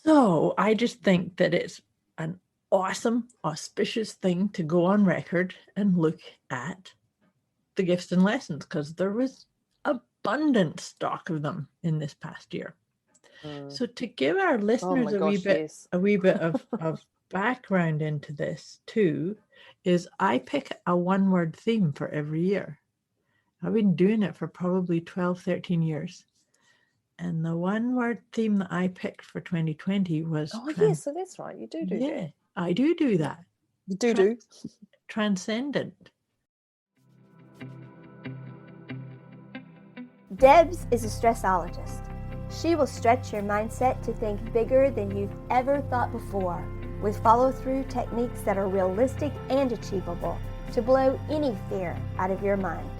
So I just think that it's an awesome, auspicious thing to go on record and look at the gifts and lessons, because there was abundant stock of them in this past year. So to give our listeners a wee bit of background into this too, is I pick a one-word theme for every year. I've been doing it for probably 12, 13 years. And the one-word theme that I picked for 2020 was... yes, so that's right. You do that. Yeah, I do that. You do. Transcendent. Debz is a stressologist. She will stretch your mindset to think bigger than you've ever thought before, with follow-through techniques that are realistic and achievable to blow any fear out of your mind.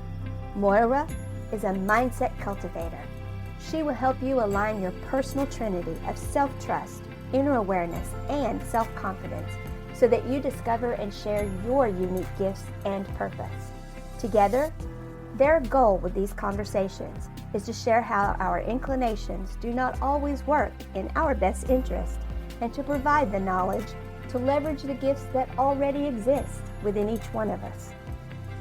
Moira is a mindset cultivator. She will help you align your personal trinity of self-trust, inner awareness, and self-confidence so that you discover and share your unique gifts and purpose. Together, their goal with these conversations is to share how our inclinations do not always work in our best interest and to provide the knowledge to leverage the gifts that already exist within each one of us.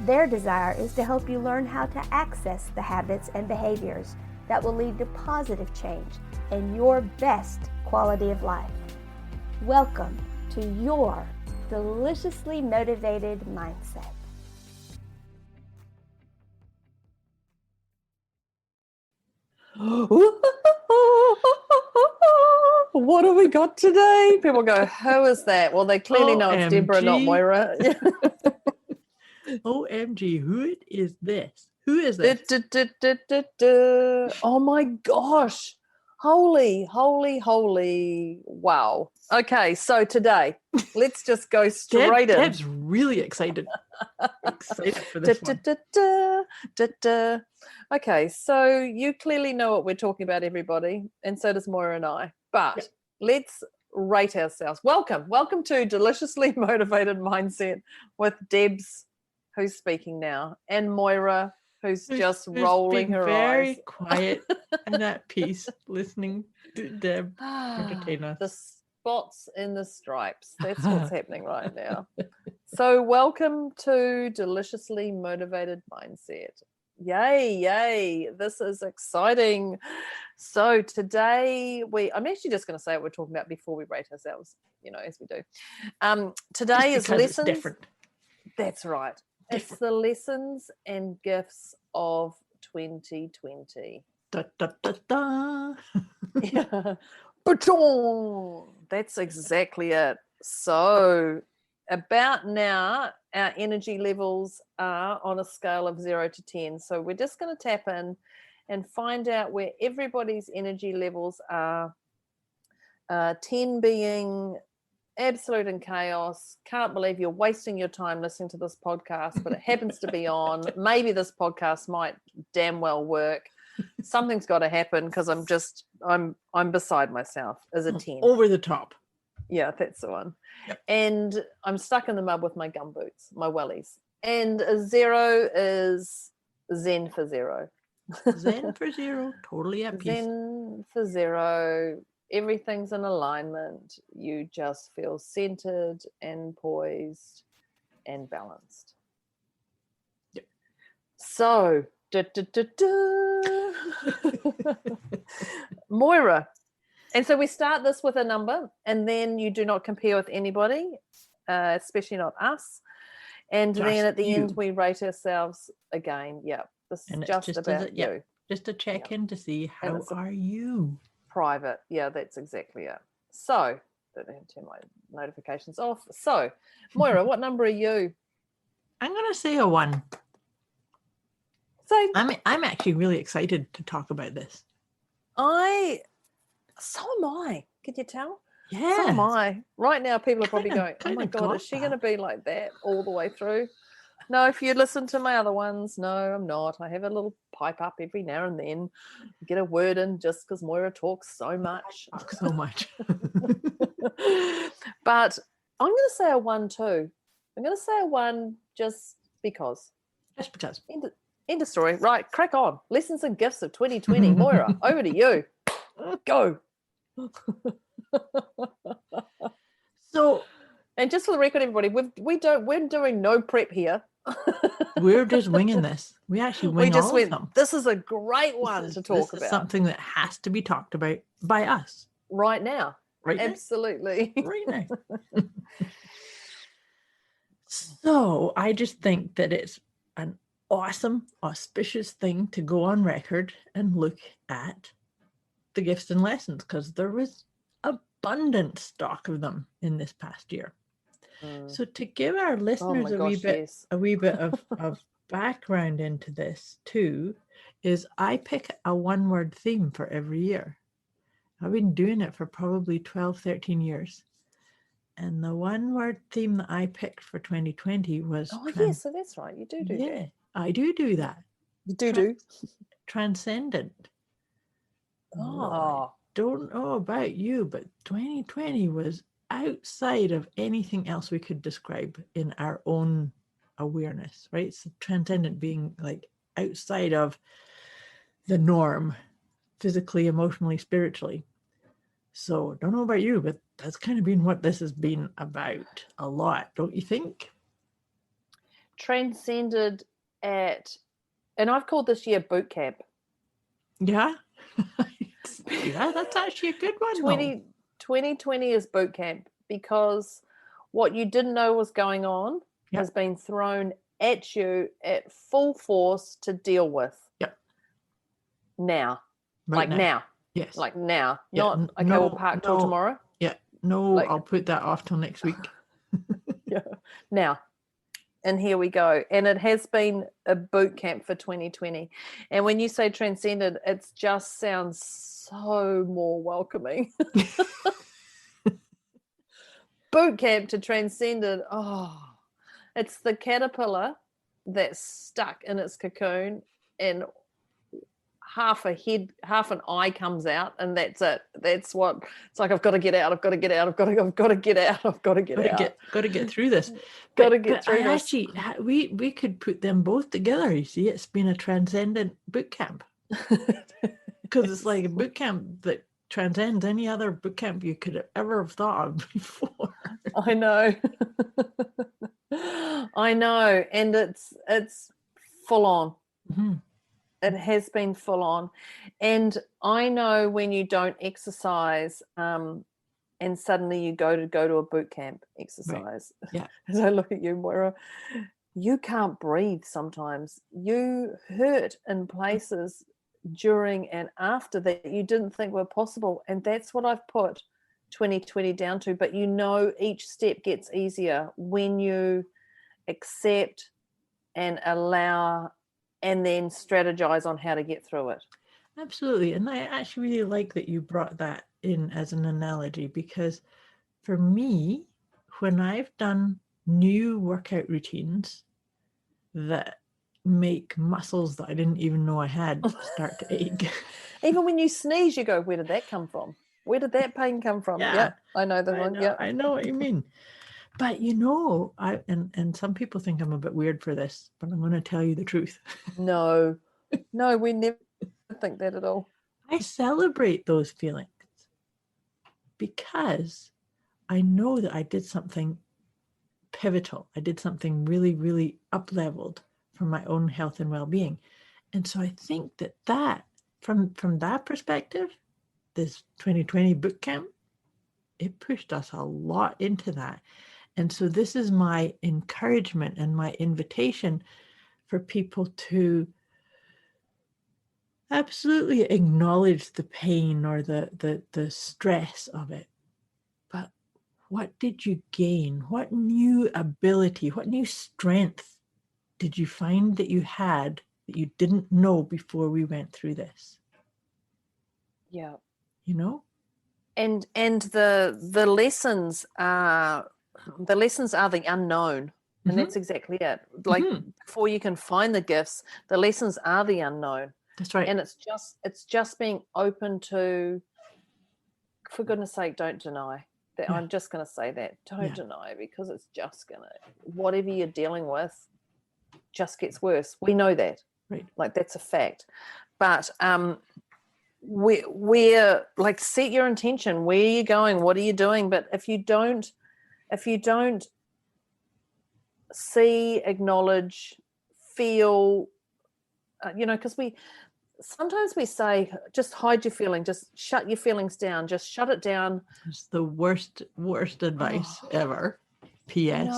Their desire is to help you learn how to access the habits and behaviors that will lead to positive change and your best quality of life. Welcome to your deliciously motivated mindset. What have we got today? People go, who is that? Well, they clearly know it's Deborah, not Moira. OMG, who is this? Who is this? Oh my gosh. Holy. Wow. Okay, so today, let's just go straight in. Deb's really excited. Excited for this one. Okay, so you clearly know what we're talking about, everybody, and so does Moira and I. But let's rate ourselves. Welcome to Deliciously Motivated Mindset with Debz, who's speaking now, and Moira, who's just rolling her very eyes. Quiet and at peace, listening to Deb entertain us. The spots in the stripes. That's what's happening right now. So welcome to Deliciously Motivated Mindset. Yay. This is exciting. So today I'm actually just going to say what we're talking about before we rate ourselves, as we do. Today is lessons. It's different. That's right. It's the lessons and gifts of 2020. Da, da, da, da. Yeah. That's exactly it. So about now, our energy levels are on a scale of 0 to 10. So we're just going to tap in and find out where everybody's energy levels are. 10 being absolute in chaos. Can't believe you're wasting your time listening to this podcast, but it happens to be on. Maybe this podcast might damn well work. Something's got to happen because I'm beside myself as a 10. Over the top. Yeah, that's the one. Yep. And I'm stuck in the mud with my gum boots, my wellies. And a 0 is Zen for 0. Zen for 0, totally at peace. Zen for 0. Everything's in alignment. You just feel centered and poised and balanced. Yep. So, Moira. And so we start this with a number, and then you do not compare with anybody, especially not us. And just then at the end, we rate ourselves again. Yeah, this is just about you. Just to check in to see how are you. Private. Yeah, that's exactly it. So, don't turn my notifications off. So, Moira, what number are you? I'm going to say a 1. So I'm actually really excited to talk about this. So am I. Can you tell? Yeah. So am I. Right now, people are probably going, oh my God, is she going to be like that all the way through? No, if you listen to my other ones, no, I'm not. I have a little pipe up every now and then. Get a word in just because Moira talks so much. But I'm going to say a 1 too. I'm going to say a 1 just because. Just because. End of story. Right, crack on. Lessons and gifts of 2020. Moira, over to you. Go. And just for the record, everybody, we're doing no prep here. We're just winging this. We actually wing all of them. This is a great one to talk this is about. Something that has to be talked about by us. Right now. Right now. Absolutely. Right now. So I just think that it's an awesome, auspicious thing to go on record and look at the gifts and lessons, because there was abundant stock of them in this past year. So to give our listeners a wee bit of background into this too, is I pick a one-word theme for every year. I've been doing it for probably 12, 13 years. And the one-word theme that I picked for 2020 was... yes, so that's right. You do that. I do that. You do? Transcendent. Oh. I don't know about you, but 2020 was outside of anything else we could describe in our own awareness, right? So transcendent being like outside of the norm, physically, emotionally, spiritually. So don't know about you, but that's kind of been what this has been about a lot, don't you think? Transcended at, and I've called this year boot camp. Yeah. Yeah, that's actually a good one. 2020 is boot camp, because what you didn't know was going on has been thrown at you at full force to deal with. Yep. Now. Now. Yes. Like now. Yeah. Not, okay, we'll park till tomorrow. Yeah. No, I'll put that off till next week. Yeah. Now. And here we go. And it has been a boot camp for 2020. And when you say transcended, it just sounds so more welcoming. Boot camp to transcended. Oh, it's the caterpillar that's stuck in its cocoon, and half an eye comes out, and that's it. That's what it's like. I've got to get out. I've got to get out. I've got to get out. I've got to get out. Got to get through this. Got to get through this. Actually, we could put them both together. You see, it's been a transcendent boot camp, because it's like a boot camp that transcends any other boot camp you could ever have thought of before. I know. I know. And it's full on. Mm-hmm. It has been full on. And I know when you don't exercise and suddenly you go to a boot camp exercise. Right. Yeah. As I look at you, Moira, you can't breathe sometimes. You hurt in places during and after that you didn't think were possible. And that's what I've put 2020 down to. But each step gets easier when you accept and allow and then strategize on how to get through it. Absolutely. And I actually really like that you brought that in as an analogy, because for me, when I've done new workout routines that make muscles that I didn't even know I had start to ache. Even when you sneeze, you go, where did that come from? Where did that pain come from? Yeah, I know the one. Yeah, I know what you mean. But and some people think I'm a bit weird for this, but I'm going to tell you the truth. No, we never think that at all. I celebrate those feelings because I know that I did something pivotal. I did something really, really up-leveled for my own health and well-being. And so I think that from that perspective, this 2020 boot camp, it pushed us a lot into that. And so this is my encouragement and my invitation for people to absolutely acknowledge the pain or the stress of it. But what did you gain? What new ability, what new strength did you find that you had that you didn't know before we went through this? Yeah. And the lessons are the unknown. And that's exactly it. Like before you can find the gifts, the lessons are the unknown. That's right. And it's just being open to, for goodness sake, don't deny. That I'm just going to say that. Don't deny, because it's just going to, whatever you're dealing with just gets worse. We know that. Right. Like that's a fact. But we're like, set your intention. Where are you going? What are you doing? But if you don't if you don't see, acknowledge, feel, because sometimes we say, just hide your feeling, just shut your feelings down, just shut it down. It's the worst advice ever. P.S.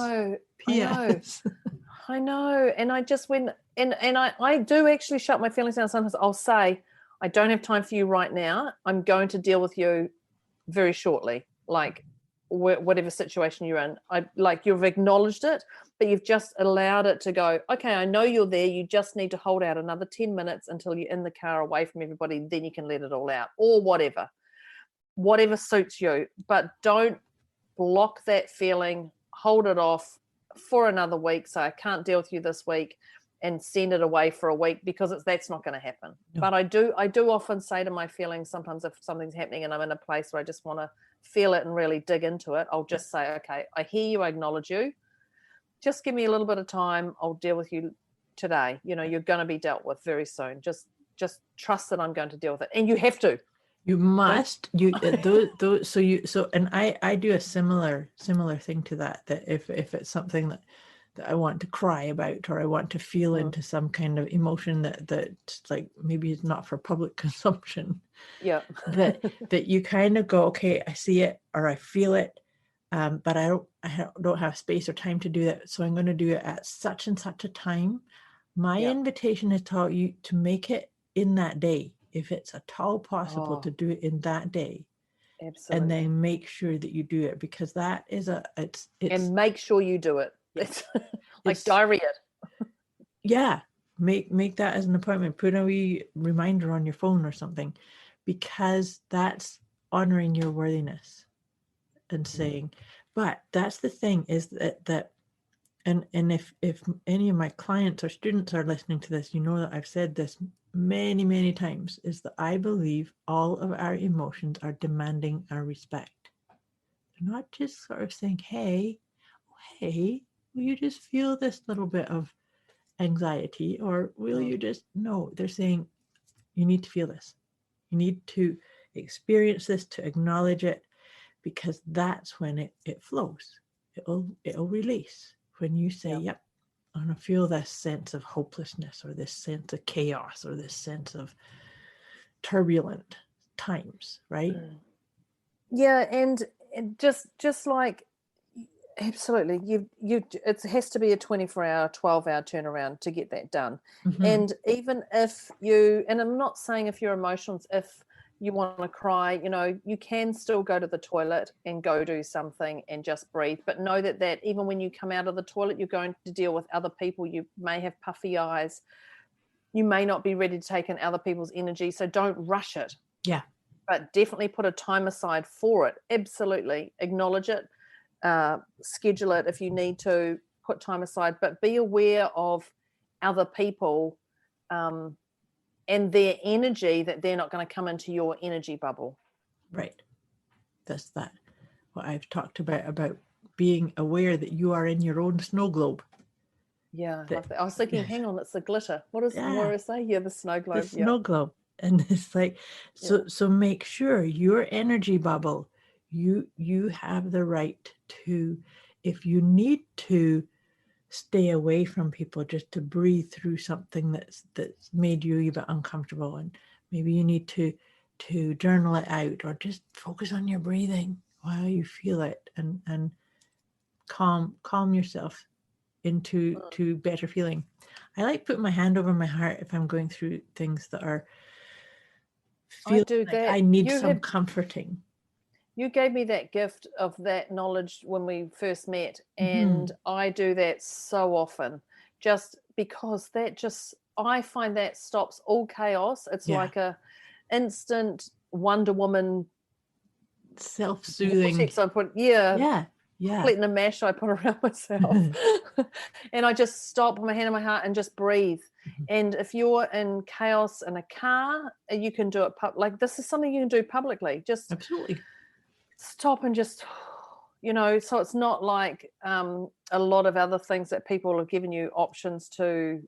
I know. And I just went, and I do actually shut my feelings down. Sometimes I'll say, I don't have time for you right now. I'm going to deal with you very shortly. Like whatever situation you're in, you've acknowledged it, but you've just allowed it to go, okay, I know you're there. You just need to hold out another 10 minutes until you're in the car away from everybody. Then you can let it all out, or whatever suits you. But don't block that feeling, hold it off for another week. So I can't deal with you this week, and send it away for a week, because that's not going to happen. No. But I do often say to my feelings, sometimes if something's happening and I'm in a place where I just want to feel it and really dig into it, I'll just say, okay, I hear you, I acknowledge you. Just give me a little bit of time. I'll deal with you today. You're going to be dealt with very soon. Just trust that I'm going to deal with it. And you have to. You must. And I do a similar thing to that if it's something that I want to cry about, or I want to feel into some kind of emotion that like maybe is not for public consumption. Yeah. that you kind of go, okay, I see it or I feel it, but I don't have space or time to do that. So I'm going to do it at such and such a time. My invitation is to make it in that day, if it's at all possible to do it in that day. Absolutely. And then make sure that you do it, because that is it's and make sure you do it. It's like diary it. Yeah. Make that as an appointment. Put a wee reminder on your phone or something, because that's honoring your worthiness and saying, but that's the thing, is that and if any of my clients or students are listening to this, that I've said this many, many times, is that I believe all of our emotions are demanding our respect. They're not just sort of saying, hey, will you just feel this little bit of anxiety, or will you just, no, they're saying, you need to feel this. You need to experience this, to acknowledge it, because that's when it flows. It'll release. When you say, yep, I'm going to feel this sense of hopelessness, or this sense of chaos, or this sense of turbulent times, right? Yeah, and just like, absolutely, it has to be a 24-hour, 12-hour turnaround to get that done. Mm-hmm. And even if and I'm not saying if your emotions, if you want to cry, you can still go to the toilet and go do something and just breathe. But know that even when you come out of the toilet, you're going to deal with other people. You may have puffy eyes. You may not be ready to take in other people's energy. So don't rush it. Yeah. But definitely put a time aside for it. Absolutely. Acknowledge it. Schedule it if you need to. Put time aside. But be aware of other people and their energy, that they're not going to come into your energy bubble. Right. That's what I've talked about being aware that you are in your own snow globe. Yeah. I was thinking, hang on, it's the glitter. What does Moira say? Yeah, the snow globe. The snow globe. And it's like, so make sure your energy bubble, you have the right to, if you need to stay away from people just to breathe through something that's made you a bit uncomfortable, and maybe you need to journal it out, or just focus on your breathing while you feel it, and calm yourself into better feeling. I like putting my hand over my heart if I'm going through things that are I need some comforting. You gave me that gift of that knowledge when we first met, and I do that so often, just because I find that stops all chaos. It's like a instant Wonder Woman self-soothing. I put complete in a mash I put around myself, and I just stop, put my hand on my heart, and just breathe. And if you're in chaos in a car, you can do it like this is something you can do publicly. Just absolutely. Stop and just, so it's not like a lot of other things that people have given you options to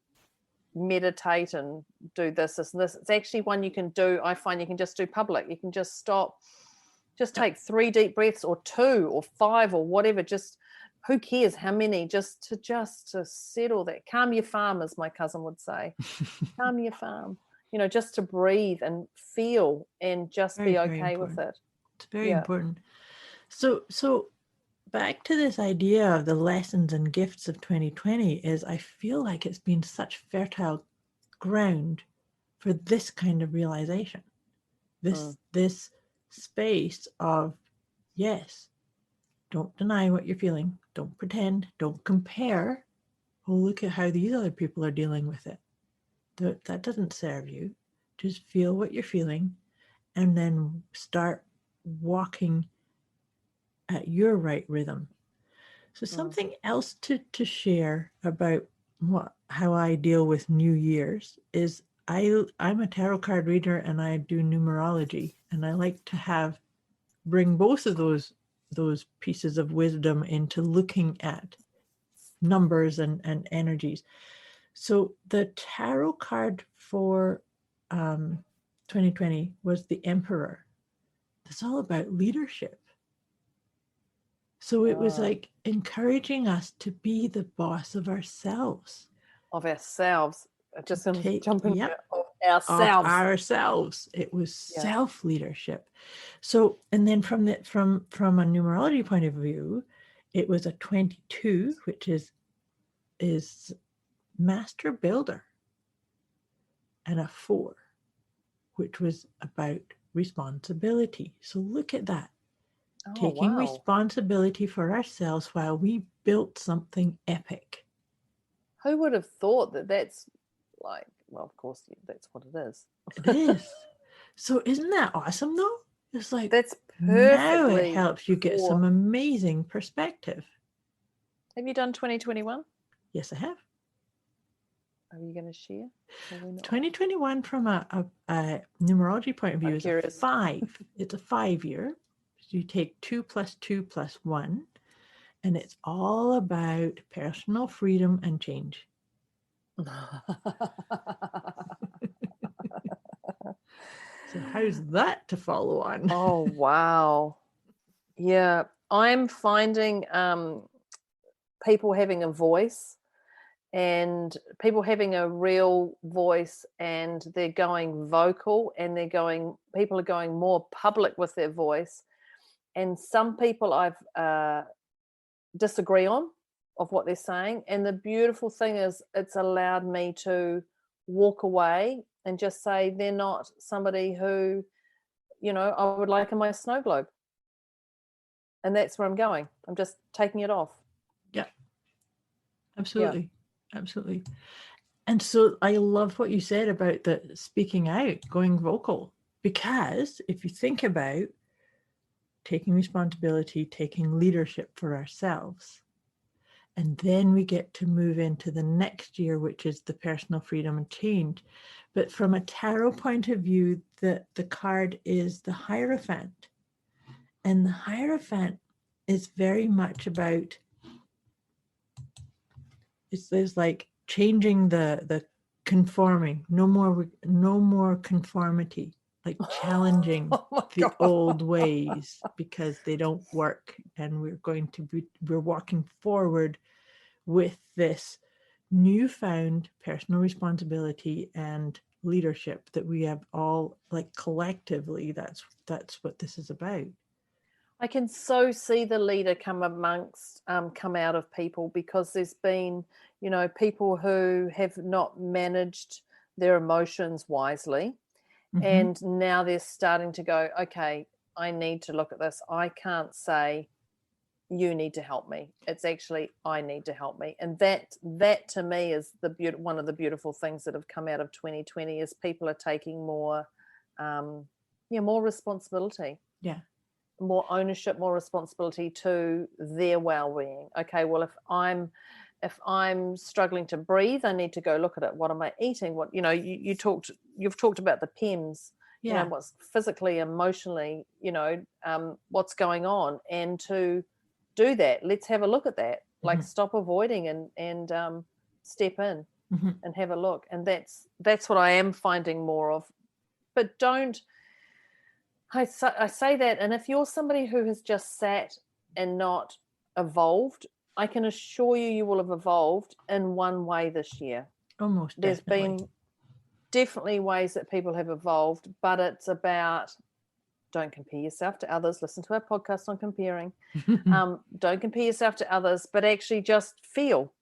meditate and do this and this. It's actually one you can do. I find you can just do public. You can just stop Just take 3 deep breaths, or 2 or 5 or whatever. Just who cares how many? Just to settle that. Calm your farm, as my cousin would say. Calm your farm. Just to breathe and feel and just Very, be very okay with important. it. It's very important. So back to this idea of the lessons and gifts of 2020 is I feel like it's been such fertile ground for this kind of realization. This space of, yes, don't deny what you're feeling. Don't pretend. Don't compare. Oh, look at how these other people are dealing with it. That doesn't serve you. Just feel what you're feeling and then start walking at your right rhythm. So something else to share about how I deal with New Year's is I'm a tarot card reader and I do numerology, and I like to bring both of those pieces of wisdom into looking at numbers and energies. So the tarot card for 2020 was the Emperor. It's all about leadership. So it was like encouraging us to be the boss of ourselves. Of ourselves. Just jump in Yep. Of ourselves. Of ourselves. It was self-leadership. So, and then from a numerology point of view, it was a 22, which is master builder, and a 4, which was about responsibility. So look at that. Taking responsibility for ourselves while we built something epic. Who would have thought that that's like, well, of course, that's what it is. It is. So isn't that awesome, though? It's like, that's perfectly. Now it helps you get some amazing perspective. Have you done 2021? Yes, I have. Are you going to share? 2021 from a numerology point of view is a 5. It's a 5-year. So you take 2 + 2 + 1, and it's all about personal freedom and change. So how's that to follow on? Oh, wow. Yeah, I'm finding people having a voice, and people having a real voice, and they're going vocal, and people are going more public with their voice. And some people I've disagree on of what they're saying. And the beautiful thing is it's allowed me to walk away and just say they're not somebody who, I would like in my snow globe. And that's where I'm going. I'm just taking it off. Yeah, absolutely. Yeah. Absolutely. And so I love what you said about the speaking out, going vocal, because if you think about taking responsibility, taking leadership for ourselves, and then we get to move into the next year, which is the personal freedom and change. But from a tarot point of view, the card is the Hierophant. And the Hierophant is very much about, there's like changing the conforming, no more conformity, like challenging the old ways because they don't work, and we're walking forward with this newfound personal responsibility and leadership that we have all, like, collectively. That's what this is about. I can so see the leader come out of people, because there's been, people who have not managed their emotions wisely. Mm-hmm. And now they're starting to go, okay, I need to look at this. I can't say you need to help me. It's actually, I need to help me. And that to me is one of the beautiful things that have come out of 2020 is people are taking more responsibility. Yeah. More ownership, more responsibility to their well-being. Okay, well, if I'm struggling to breathe, I need to go look at it. What am I eating? What, you've talked about the PEMS, what's physically, emotionally, what's going on, and to do that, let's have a look at that. Like, stop avoiding and step in and have a look. And that's what I am finding more of. But don't I say that, and if you're somebody who has just sat and not evolved, I can assure you will have evolved in one way this year. Almost There's definitely. been definitely ways that people have evolved, but it's about, don't compare yourself to others. Listen to our podcast on comparing. Don't compare yourself to others, but actually just feel.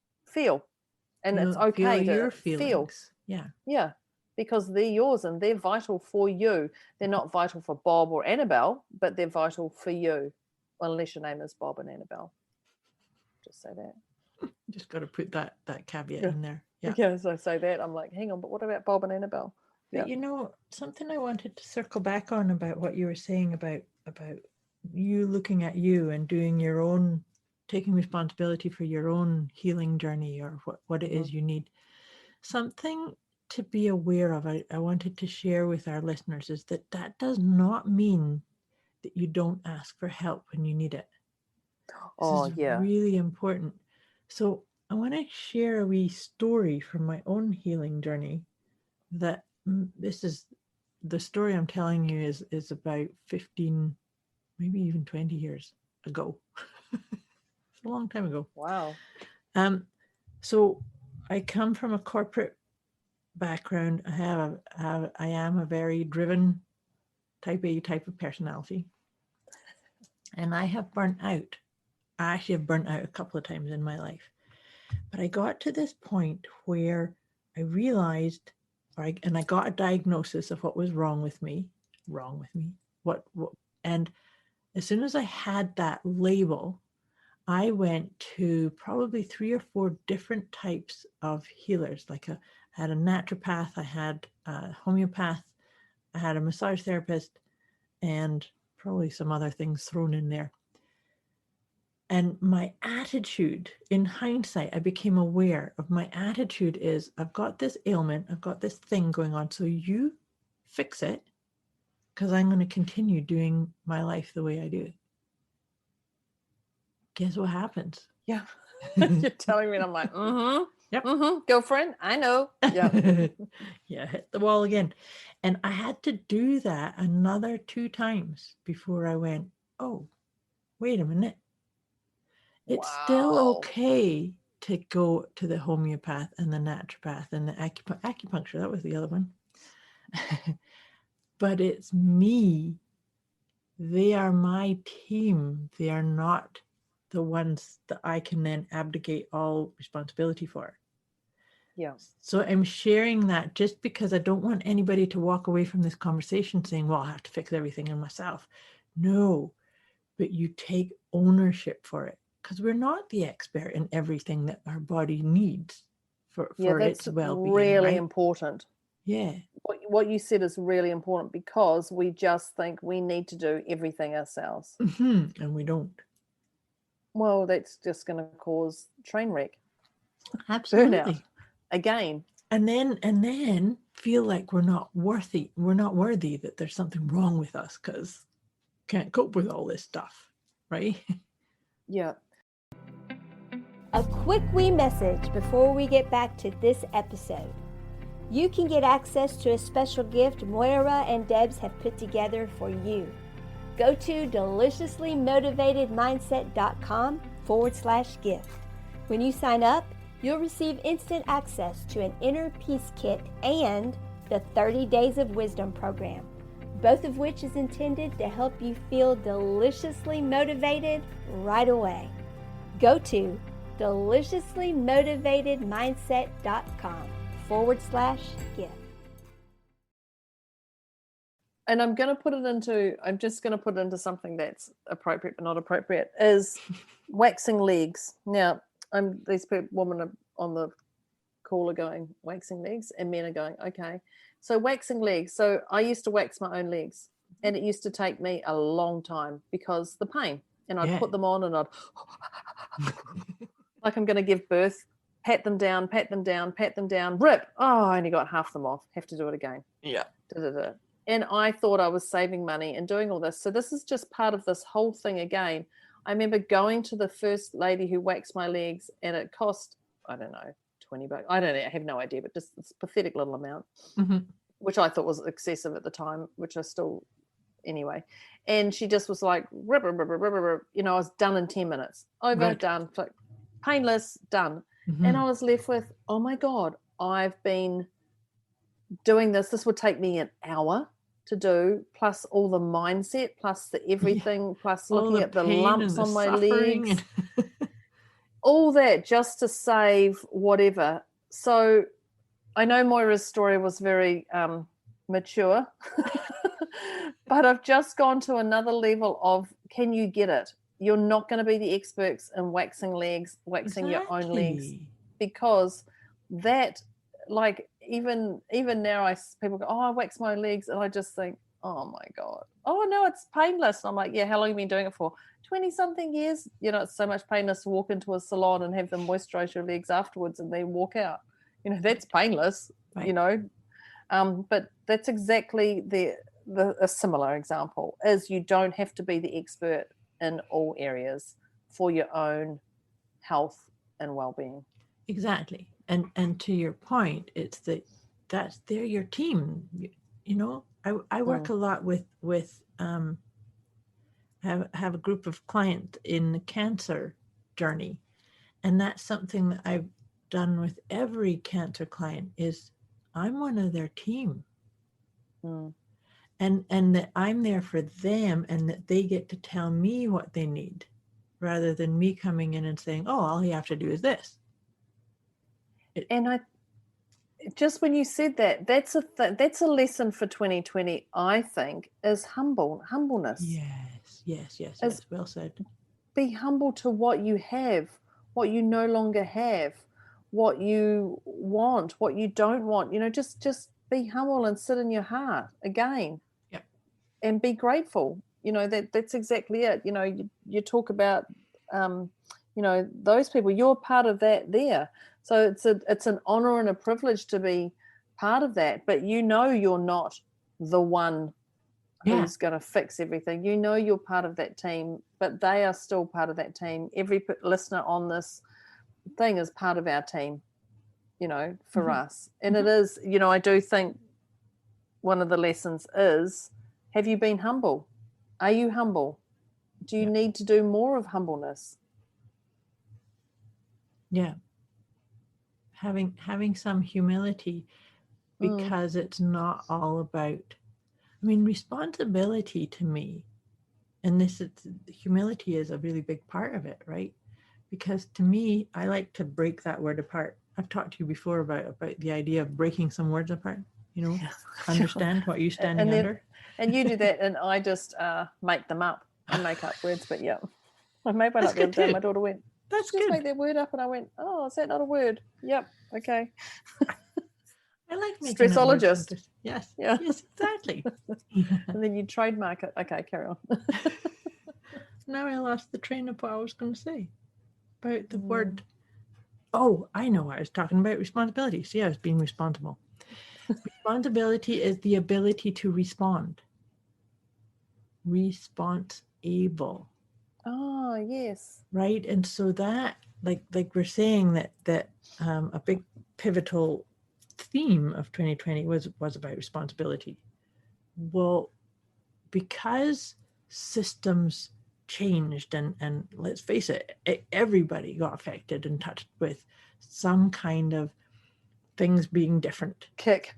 And it's okay feel to your feel. feelings. Yeah. Because they're yours and they're vital for you. They're not vital for Bob or Annabelle, but they're vital for you. Well, unless your name is Bob and Annabelle. Just say that. Just got to put that caveat in there. Yeah. As I say that, I'm like, hang on, but what about Bob and Annabelle? But something I wanted to circle back on about what you were saying about you looking at you and doing your own, taking responsibility for your own healing journey, or what it is you need. Something to be aware of, I wanted to share with our listeners, is that does not mean that you don't ask for help when you need it. This is really important. So I want to share a wee story from my own healing journey. That this is the story I'm telling you is about 15, maybe even 20 years ago. It's a long time ago. Wow. So I come from a corporate background. I am a very driven type A type of personality. And I have burnt out. I actually have burnt out a couple of times in my life. But I got to this point where I realized, and I got a diagnosis of what was wrong with me. What, and as soon as I had that label, I went to probably 3 or 4 different types of healers. Like I had a naturopath, I had a homeopath, I had a massage therapist, and probably some other things thrown in there. And my attitude, in hindsight, I became aware of my attitude is, I've got this ailment, I've got this thing going on, so you fix it, because I'm going to continue doing my life the way I do it. Guess what happens? Yeah. You're telling me, and I'm like, Yep. Girlfriend, I know. Yeah. Yeah, hit the wall again. And I had to do that another 2 times before I went, oh, wait a minute. It's still okay to go to the homeopath and the naturopath and the acupuncture. That was the other one. But it's me. They are my team. They are not the ones that I can then abdicate all responsibility for. Yeah. So I'm sharing that just because I don't want anybody to walk away from this conversation saying, well, I have to fix everything in myself. No, but you take ownership for it, because we're not the expert in everything that our body needs for its well-being. Really important. Yeah. What you said is really important, because we just think we need to do everything ourselves. And we don't. Well, that's just going to cause train wreck. Absolutely. Burnout. Again. And then feel like we're not worthy, that there's something wrong with us because can't cope with all this stuff, right? Yeah. A quick wee message before we get back to this episode. You can get access to a special gift Moira and Debz have put together for you. Go to deliciouslymotivatedmindset.com/gift. When you sign up, you'll receive instant access to an inner peace kit and the 30 Days of Wisdom program, both of which is intended to help you feel deliciously motivated right away. Go to deliciouslymotivatedmindset.com/gift. And I'm just going to put it into something that's appropriate but not appropriate, is waxing legs. Now, these women on the call are going, waxing legs, and men are going, okay. So waxing legs. So I used to wax my own legs, and it used to take me a long time because the pain. And I'd put them on and I'd, like I'm going to give birth, pat them down, rip. Oh, I only got half them off. Have to do it again. Yeah. Da-da-da. And I thought I was saving money and doing all this. So this is just part of this whole thing again. I remember going to the first lady who waxed my legs, and it cost, I don't know, $20. I don't know. I have no idea, but just this pathetic little amount, which I thought was excessive at the time, which I still anyway. And she just was like, rip, rip, rip, rip, rip, rip. You know, I was done in 10 minutes. Over, Right. done. Like, painless, done. Mhm. And I was left with, oh my God, I've been doing this. This would take me an hour to do, plus all the mindset, plus the everything, plus All looking the at the pain lumps and the on my suffering legs, and all that just to save whatever. So I know Moira's story was very mature, but I've just gone to another level of, can you get it? You're not going to be the experts in waxing legs, waxing your own legs, Exactly. because that, like, even now, people go, oh, I wax my legs, and I just think, oh my God, oh no, it's painless. And I'm like, yeah, how long have you been doing it for? 20 something years. You know, it's so much painless to walk into a salon and have them moisturize your legs afterwards and then walk out. You know, that's painless. Right. You know, but that's exactly a similar example, is you don't have to be the expert in all areas for your own health and well-being. Exactly. And to your point, it's they're your team. You know, I work a lot with have a group of clients in the cancer journey, and that's something that I've done with every cancer client is I'm one of their team. And that I'm there for them, and that they get to tell me what they need, rather than me coming in and saying, oh, all you have to do is this. And I just, when you said that, that's a lesson for 2020, I think, is humbleness. Yes. Well said. Be humble to what you have, what you no longer have, what you want, what you don't want. You know, just be humble and sit in your heart again. Yep. And be grateful. You know, that's exactly it. You know, you talk about you know, those people, you're part of that there. So it's an honor and a privilege to be part of that. But you know, you're not the one who's going to fix everything. You know, you're part of that team, but they are still part of that team. Every listener on this thing is part of our team, you know, for us. And it is, you know, I do think one of the lessons is, have you been humble? Are you humble? Do you need to do more of humbleness? Yeah. Having some humility, because it's not all about, I mean, responsibility to me, and humility is a really big part of it, right? Because to me, I like to break that word apart. I've talked to you before about the idea of breaking some words apart, you know, understand what you're standing under. And you do that, and I just make them up. I make up words, but yeah. I made one up the other day. My daughter went, that's just good. make that word up, and I went, oh, is that not a word? Yep, okay. I like making stressologist. Up yes, yeah, yes, exactly. And then you trademark it. Okay, carry on. Now I lost the train of what I was going to say about the word. Oh, I know what I was talking about. Responsibility. See, I was being responsible. Responsibility is the ability to respond. Responsible. Oh, yes. Right. And so that, like we're saying that a big pivotal theme of 2020 was about responsibility. Well, because systems changed, and let's face it, everybody got affected and touched with some kind of things being different. Kick.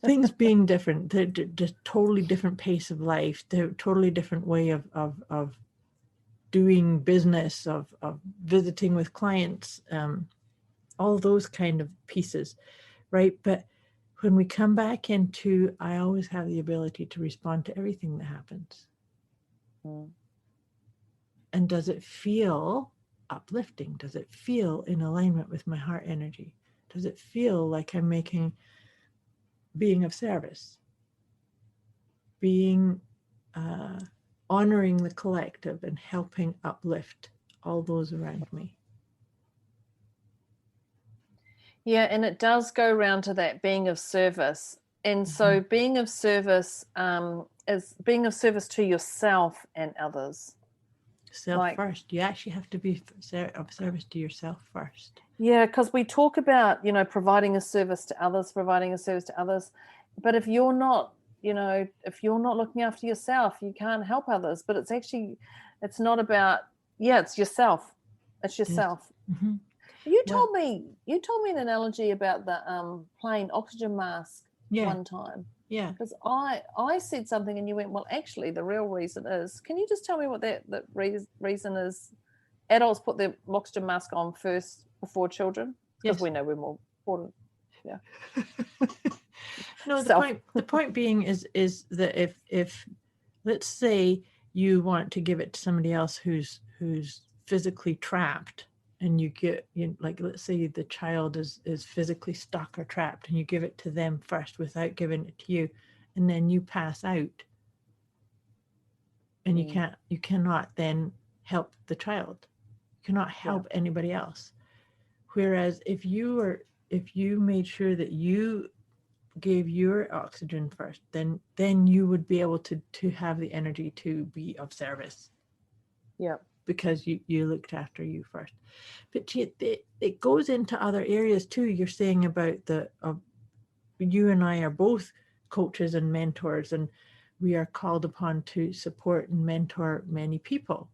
Things being different, just totally different pace of life, the totally different way of doing business, of visiting with clients, all those kind of pieces, right? But when we come back into, I always have the ability to respond to everything that happens. And does it feel uplifting? Does it feel in alignment with my heart energy? Does it feel like I'm being of service? Being, honoring the collective and helping uplift all those around me. Yeah, and it does go around to that being of service. And so being of service is being of service to yourself and others. First. You actually have to be of service to yourself first. Yeah, because we talk about, you know, providing a service to others. But if you're not if you're not looking after yourself, you can't help others. But it's actually, it's not about, it's yourself. It's yourself. Mm-hmm. You told me an analogy about the plain oxygen mask one time. Yeah. Because I said something and you went, well, actually, the real reason is, can you just tell me what that reason is? Adults put their oxygen mask on first before children? Because we know we're more important. Yeah. No, the point being is that if let's say you want to give it to somebody else who's physically trapped, and you get, like, let's say the child is physically stuck or trapped, and you give it to them first without giving it to you, and then you pass out, and you cannot then help the child. You cannot help anybody else. Whereas if you made sure that you gave your oxygen first, then you would be able to have the energy to be of service. Yeah. Because you looked after you first. But it goes into other areas too. You're saying about you and I are both coaches and mentors, and we are called upon to support and mentor many people.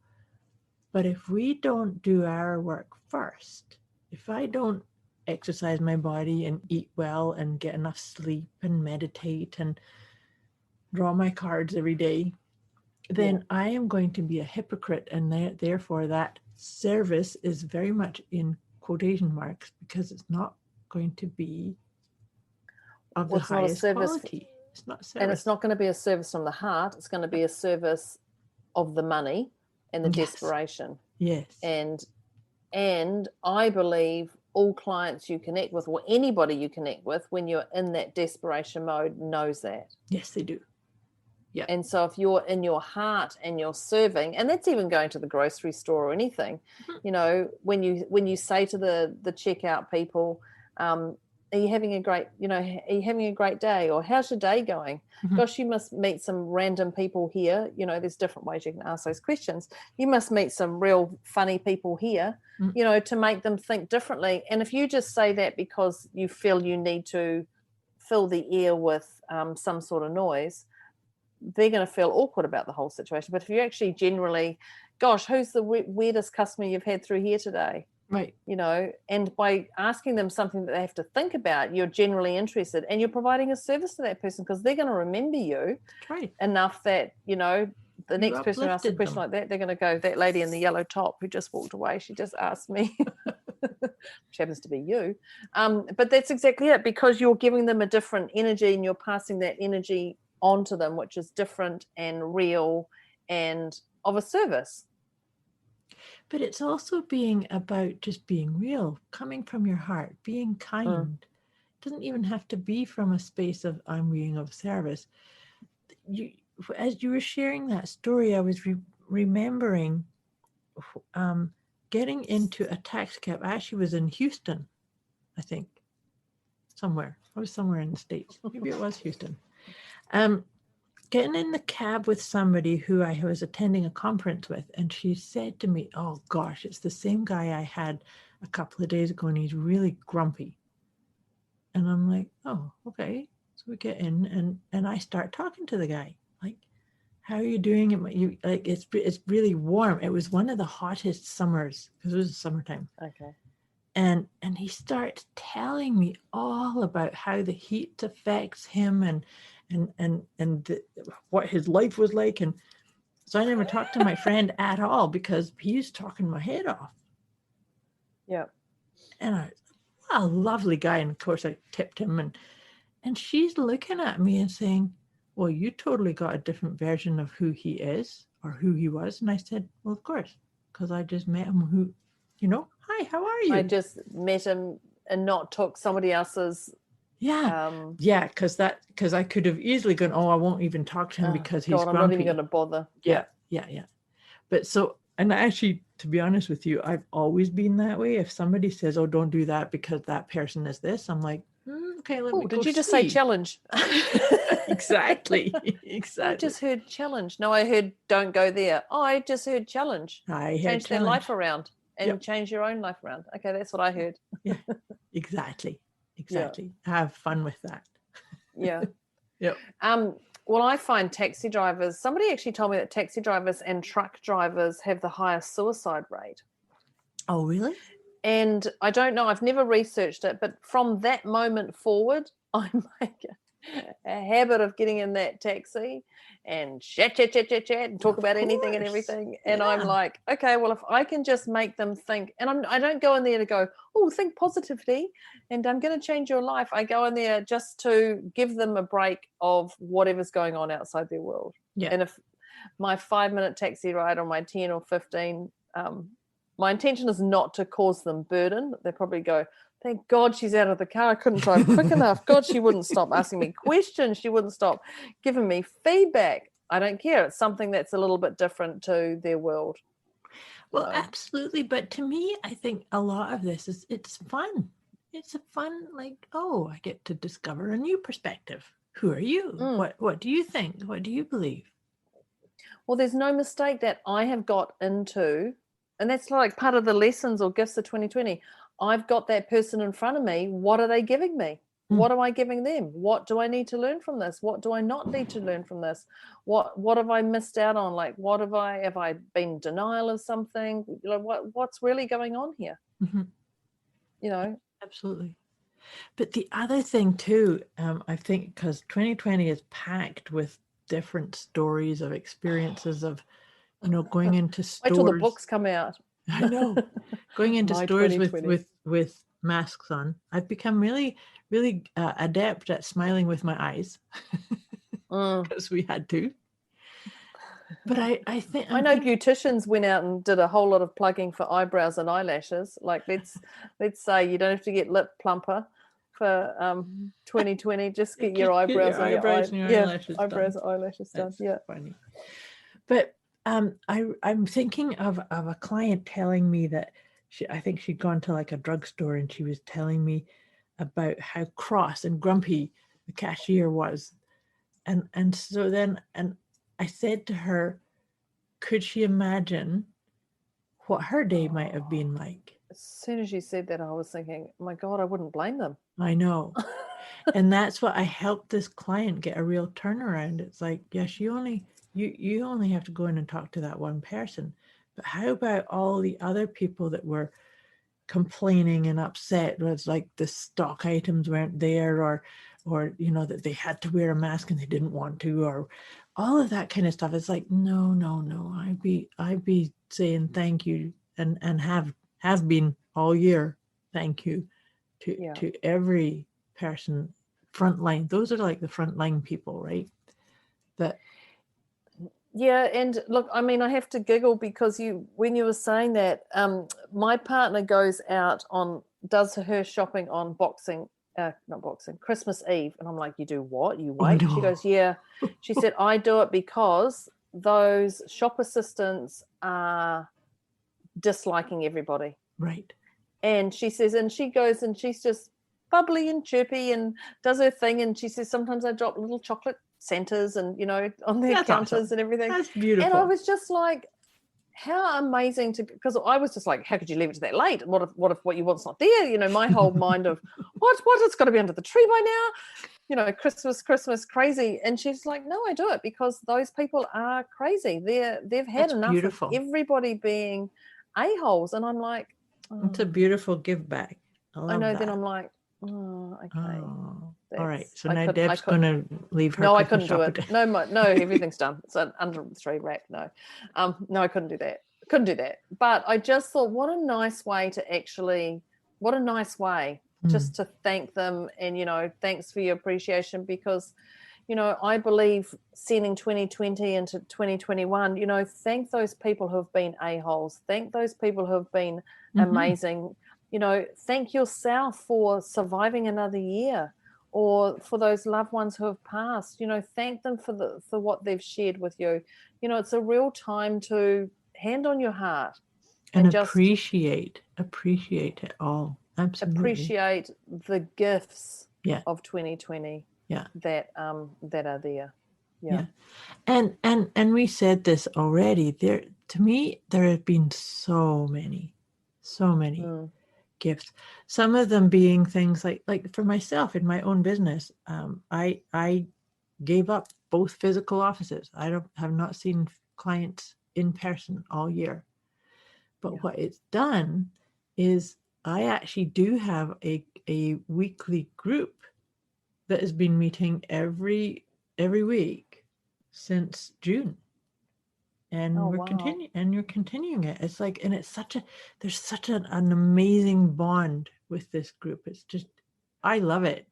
But if we don't do our work first, if I don't exercise my body and eat well and get enough sleep and meditate and draw my cards every day, then I am going to be a hypocrite, and therefore that service is very much in quotation marks, because it's not going to be of the highest quality. It's not service. And it's not going to be a service from the heart. It's going to be a service of the money and the desperation. Yes. And I believe all clients you connect with, or anybody you connect with, when you're in that desperation mode, knows that. Yes, they do. Yeah. And so if you're in your heart and you're serving, and that's even going to the grocery store or anything, when you say to the checkout people, are you having a great day? Or how's your day going? Mm-hmm. Gosh, you must meet some random people here. There's different ways you can ask those questions. You must meet some real funny people here, to make them think differently. And if you just say that because you feel you need to fill the air with some sort of noise, they're going to feel awkward about the whole situation. But if you actually generally, gosh, who's the weirdest customer you've had through here today? Right. And by asking them something that they have to think about, you're generally interested, and you're providing a service to that person, because they're going to remember you enough that, the next person who asks a question like that, they're going to go, that lady in the yellow top who just walked away, she just asked me, which happens to be you. But that's exactly it, because you're giving them a different energy, and you're passing that energy onto them, which is different and real and of a service. But it's also being about just being real, coming from your heart, being kind. It doesn't even have to be from a space of I'm being of service. As you were sharing that story, I was remembering getting into a taxi cab. I actually was in Houston, I think, somewhere. I was somewhere in the States. Maybe it was Houston. Getting in the cab with somebody who I was attending a conference with, and she said to me, oh gosh, it's the same guy I had a couple of days ago, and he's really grumpy. And I'm like, oh, okay. So we get in, and I start talking to the guy, like, how are you doing? It's really warm. It was one of the hottest summers, because it was summertime. Okay. And he starts telling me all about how the heat affects him and what his life was like. And so I never talked to my friend at all, because he was talking my head off. Yeah. And a lovely guy. And of course I tipped him, and she's looking at me and saying, well, you totally got a different version of who he is or who he was. And I said, well, of course, because I just met him hi, how are you? I just met him and not took somebody else's. Because I could have easily gone, I won't even talk to him because he's grumpy. I'm not even going to bother. Yeah. But so, and actually, to be honest with you, I've always been that way. If somebody says, oh, don't do that because that person is this, I'm like, okay, let me go. Did you just say challenge? Exactly. I just heard challenge. No, I heard don't go there. Oh, I just heard challenge. Change their life around and change your own life around. Okay, that's what I heard. Yeah, exactly. Yeah. Have fun with that. Yeah. Yep. Well, I find taxi drivers, somebody actually told me that taxi drivers and truck drivers have the highest suicide rate. Oh, really? And I don't know, I've never researched it, but from that moment forward, I make a habit of getting in that taxi and chat, and talk about anything and everything. And I'm like, okay, well, if I can just make them think, and I don't go in there to go, oh, think positively, and I'm going to change your life. I go in there just to give them a break of whatever's going on outside their world. Yeah. And if my 5-minute taxi ride or my 10 or 15, my intention is not to cause them burden. They probably go, thank God she's out of the car. I couldn't drive quick enough. God, she wouldn't stop asking me questions. She wouldn't stop giving me feedback. I don't care. It's something that's a little bit different to their world. Well, absolutely. But to me, I think a lot of this is, it's fun. It's a fun, like, oh, I get to discover a new perspective. Who are you? What do you think? What do you believe? Well, there's no mistake that I have got into, and that's like part of the lessons or gifts of 2020. I've got that person in front of me. What are they giving me? What am I giving them? What do I need to learn from this? What do I not need to learn from this? What have I missed out on? Like, have I been in denial of something? You know, what's really going on here? Mm-hmm. You know? Absolutely. But the other thing too, I think, because 2020 is packed with different stories of experiences of, you know, going into stores. Wait till the books come out. I know. Going into stores with masks on. I've become really, really adept at smiling with my eyes because we had to. But I think I know beauticians went out and did a whole lot of plugging for eyebrows and eyelashes. Like let's say you don't have to get lip plumper for 2020. Just get your eyebrows and your eyelashes done. That's funny. But I'm thinking of a client telling me that I think she'd gone to like a drugstore and she was telling me about how cross and grumpy the cashier was. And so then I said to her, could she imagine what her day might have been like? As soon as you said that, I was thinking, oh my God, I wouldn't blame them. I know. And that's what I helped this client get a real turnaround. It's like, yes, you only have to go in and talk to that one person. But how about all the other people that were complaining and upset? Was like the stock items weren't there, or you know, that they had to wear a mask and they didn't want to, or all of that kind of stuff. It's like, no. I'd be saying thank you and have been all year. Thank you to every person, frontline. Those are like the frontline people, right? That. Yeah, and look, I mean, I have to giggle because when you were saying that, my partner does her shopping on Christmas Eve, and I'm like, you do what? You wait? Oh, no. She goes, yeah. She said, I do it because those shop assistants are disliking everybody. Right. And she says, and she goes and she's just bubbly and chirpy and does her thing, and she says sometimes I drop little chocolate Santas and, you know, on their counters awesome. And everything. That's beautiful. And I was just like, how amazing because I was just like, how could you leave it to that late? What if what you want's not there? You know, my whole mind of what it's got to be under the tree by now, you know, Christmas crazy. And she's like, no, I do it because those people are crazy. They've had That's enough beautiful. Of everybody being a-holes. And I'm like, it's a beautiful give back. I know. Then I'm like, oh, okay. Oh, all right. So now Deb's going to leave her. No, I couldn't do it. No, everything's done. It's under the tree wrap. No, I couldn't do that. But I just thought, what a nice way just to thank them and, you know, thanks for your appreciation because, you know, I believe sending 2020 into 2021, you know, thank those people who have been a-holes. Thank those people who have been amazing. You know, thank yourself for surviving another year or for those loved ones who have passed. You know, thank them for what they've shared with you. You know, it's a real time to hand on your heart. And just appreciate it all. Absolutely. Appreciate the gifts of 2020 that are there. Yeah. And we said this already. To me, there have been so many gifts. Some of them being things like for myself in my own business, I gave up both physical offices. I have not seen clients in person all year. But what it's done is I actually do have a weekly group that has been meeting every week since June. And you're continuing it. It's like, and it's there's such an amazing bond with this group. It's just, I love it.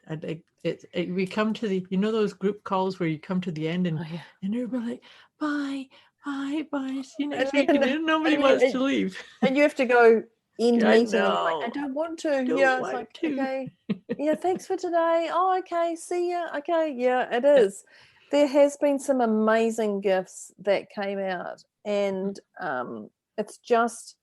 We come to the, those group calls where you come to the end and everybody like, bye, see you next week. And nobody wants to leave. And you have to go end I meeting. know. Like, I don't want to. It's like, to. Okay. Yeah, thanks for today. Oh, okay. See ya. Okay. Yeah, it is. There has been some amazing gifts that came out, and it's just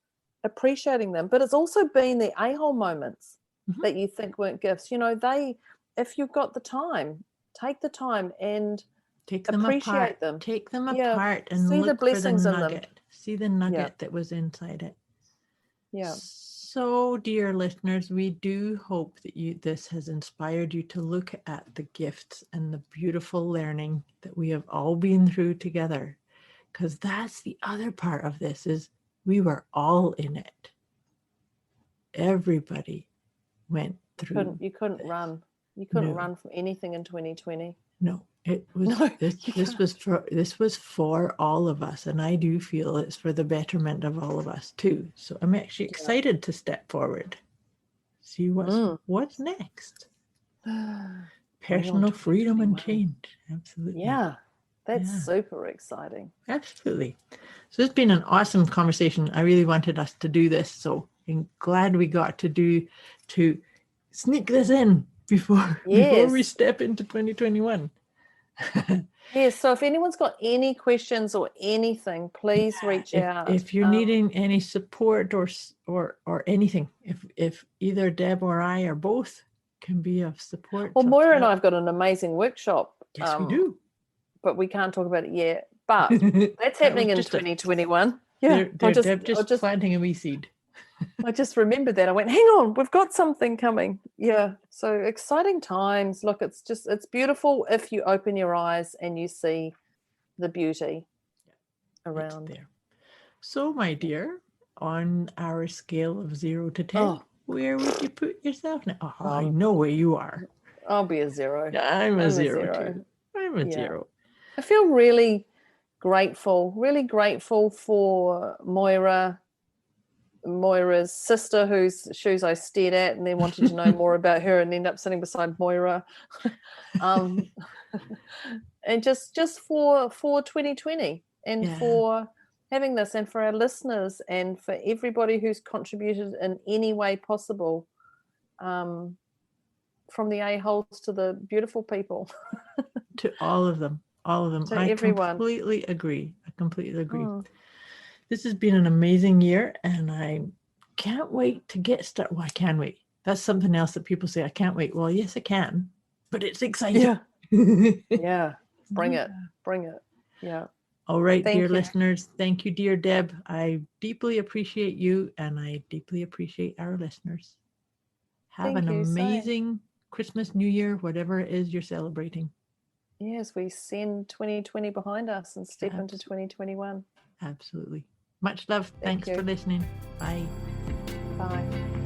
appreciating them. But it's also been the a-hole moments that you think weren't gifts. If you've got the time, take the time and appreciate them. Take them apart and see look the blessings for the in nugget. them. See the nugget that was inside it. Yeah. So, dear listeners, we do hope that this has inspired you to look at the gifts and the beautiful learning that we have all been through together. Because that's the other part of this, is we were all in it. Everybody went through. You couldn't run. You couldn't run from anything in 2020. No, it was. This was for all of us, and I do feel it's for the betterment of all of us too. So I'm actually excited to step forward, see what's next. Personal freedom and change. Absolutely. Yeah, that's super exciting. Absolutely. So it's been an awesome conversation. I really wanted us to do this, so I'm glad we got to sneak this in before we step into 2021. Yes, so if anyone's got any questions or anything, please reach out. If you're needing any support or anything, if either Deb or I or both can be of support. Well, Moira and I have got an amazing workshop. Yes, we do. But we can't talk about it yet. But that's happening in 2021. Deb just planting a wee seed. I just remembered that. I went, hang on, we've got something coming. Yeah. So exciting times. Look, it's beautiful if you open your eyes and you see the beauty around there. So, my dear, on our scale of 0 to 10, where would you put yourself now? Oh, I know where you are. I'll be a 0. I'm a 0 too. I'm a 0. I feel really grateful for Moira's sister, whose shoes I stared at and then wanted to know more about her and end up sitting beside Moira. And just for 2020 and for having this, and for our listeners and for everybody who's contributed in any way possible, from the a-holes to the beautiful people. To all of them. To everyone. I completely agree. This has been an amazing year, and I can't wait to get started. Well, I can wait. That's something else that people say, I can't wait. Well, yes, I can, but it's exciting. Yeah. Bring it. Yeah. All right, dear listeners. Thank you, dear Deb. I deeply appreciate you, and I deeply appreciate our listeners. Have an amazing Christmas, New Year, whatever it is you're celebrating. Yes, we send 2020 behind us and step into 2021. Absolutely. Much love. Thanks for listening. Bye. Bye.